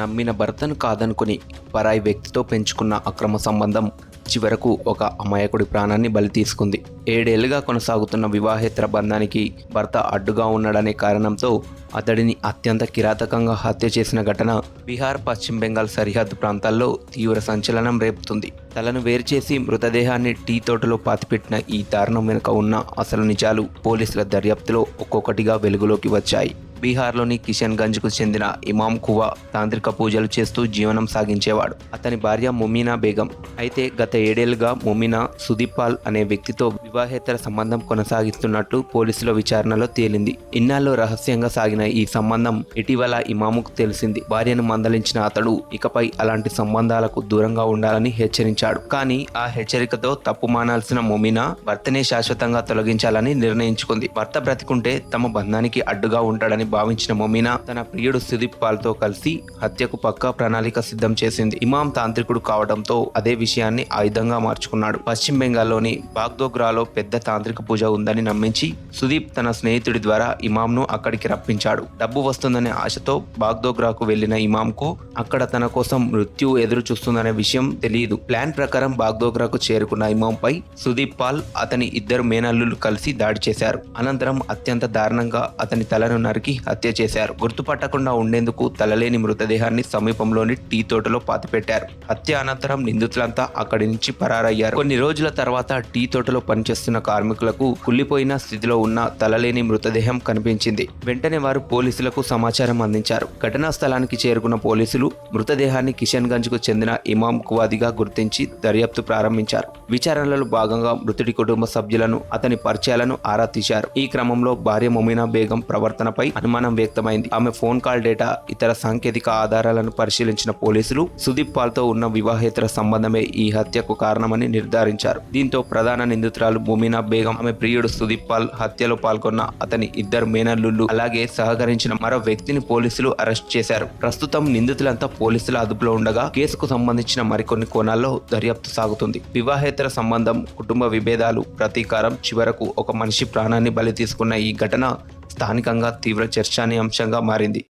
నమ్మిన భర్తను కాదనుకుని పరాయి వ్యక్తితో పెంచుకున్న అక్రమ సంబంధం చివరకు ఒక అమాయకుడి ప్రాణాన్ని బలి తీసుకుంది. 7 ఏళ్లుగా కొనసాగుతున్న వివాహేతర బంధానికి భర్త అడ్డుగా ఉన్నాడనే కారణంతో అతడిని అత్యంత కిరాతకంగా హత్య చేసిన ఘటన బీహార్, పశ్చిమ బెంగాల్ సరిహద్దు ప్రాంతాల్లో తీవ్ర సంచలనం రేపుతుంది. తలను వేరు చేసి మృతదేహాన్ని టీ తోటలో పాతిపెట్టిన ఈ దారుణం వెనుక ఉన్న అసలు నిజాలు పోలీసుల దర్యాప్తులో ఒక్కొక్కటిగా వెలుగులోకి వచ్చాయి. బీహార్లోని కిషన్గంజ్కు చెందిన ఇమాం ఖువా తాంత్రిక పూజలు చేస్తూ జీవనం సాగించేవాడు. అతని భార్య ముమీనా బేగం. అయితే గత 7 ఏళ్లుగా ముమీనా సుదీప్ పాల్ అనే వ్యక్తితో వివాహేతర సంబంధం కొనసాగిస్తున్నట్లు పోలీసుల విచారణలో తేలింది. ఇన్నాళ్ళు రహస్యంగా సాగిన ఈ సంబంధం ఇటీవల ఇమాముకు తెలిసింది. భార్యను మందలించిన అతడు ఇకపై అలాంటి సంబంధాలకు దూరంగా ఉండాలని హెచ్చరించాడు. కానీ ఆ హెచ్చరికతో తప్పు మానాల్సిన ముమీనా భర్తనే శాశ్వతంగా తొలగించాలని నిర్ణయించుకుంది. భర్త బ్రతికుంటే తమ బంధానికి అడ్డుగా ఉంటాడని భావించిన ముమీనా తన ప్రియుడు సుదీప్ పాల్తో కలిసి హత్యకు పక్కా ప్రణాళిక సిద్ధం చేసింది. ఇమాం తాంత్రికుడు కావడంతో అదే విషయాన్ని ఆయుధంగా మార్చుకున్నాడు. పశ్చిమ బెంగాల్లోని బాగ్దోగ్రాలో పెద్ద తాంత్రిక పూజ ఉందని నమ్మించి సుదీప్ తన స్నేహితుడి ద్వారా ఇమాంను అక్కడికి రప్పించాడు. డబ్బు వస్తుందనే ఆశతో బాగ్దోగ్రాకు వెళ్లిన ఇమాంకు అక్కడ తన కోసం మృత్యు ఎదురు చూస్తుందనే విషయం తెలియదు. ప్లాన్ ప్రకారం బాగ్దోగ్రాకు చేరుకున్న ఇమాంపై సుదీప్ పాల్ అతని 2 మేనల్లులు కలిసి దాడి చేశారు. అనంతరం అత్యంత దారుణంగా అతని తలను నరికి హత్య చేశారు. గుర్తుపట్టకుండా ఉండేందుకు తలలేని మృతదేహాన్ని సమీపంలోని టీ తోటలో పాతిపెట్టారు. హత్య అనంతరం నిందితులంతా అక్కడి నుంచి పరారయ్యారు. కొన్ని రోజుల తర్వాత టీ తోటలో పనిచేస్తున్న కార్మికులకు కుళ్లిపోయిన స్థితిలో ఉన్న తలలేని మృతదేహం కనిపించింది. వెంటనే వారు పోలీసులకు సమాచారం అందించారు. ఘటనా స్థలానికి చేరుకున్న పోలీసులు మృతదేహాన్ని కిషన్గంజ్కు చెందిన ఇమాం ఖువాదిగా గుర్తించి దర్యాప్తు ప్రారంభించారు. విచారణలో భాగంగా మృతుడి కుటుంబ సభ్యులను, అతని పరిచయాలను ఆరా తీశారు. ఈ క్రమంలో భార్య ముమీనా బేగం ప్రవర్తనపై అనుమానం వ్యక్తమైంది. ఆమె ఫోన్ కాల్ డేటా, ఇతర సాంకేతిక ఆధారాలను పరిశీలించిన పోలీసులు సుదీప్ పాల్తో ఉన్న వివాహేతర సంబంధమే ఈ హత్యకు కారణమని నిర్ధారించారు. దీంతో ప్రధాన నిందితురాలు ముమీనా బేగం, ఆమె ప్రియుడు సుదీప్ పాల్, హత్యలో పాల్గొన్న అతని 2 మేనల్లుళ్ళు, అలాగే సహకరించిన మరో వ్యక్తిని పోలీసులు అరెస్ట్ చేశారు. ప్రస్తుతం నిందితులంతా పోలీసుల అదుపులో ఉండగా కేసుకు సంబంధించిన మరికొన్ని కోణాల్లో దర్యాప్తు సాగుతుంది. వివాహేతర సంబంధం, కుటుంబ విభేదాలు, ప్రతీకారం, చివరకు ఒక మనిషి ప్రాణాన్ని బలి తీసుకున్న ఈ ఘటన స్థానికంగా తీవ్ర చర్చనీయాంశంగా మారింది.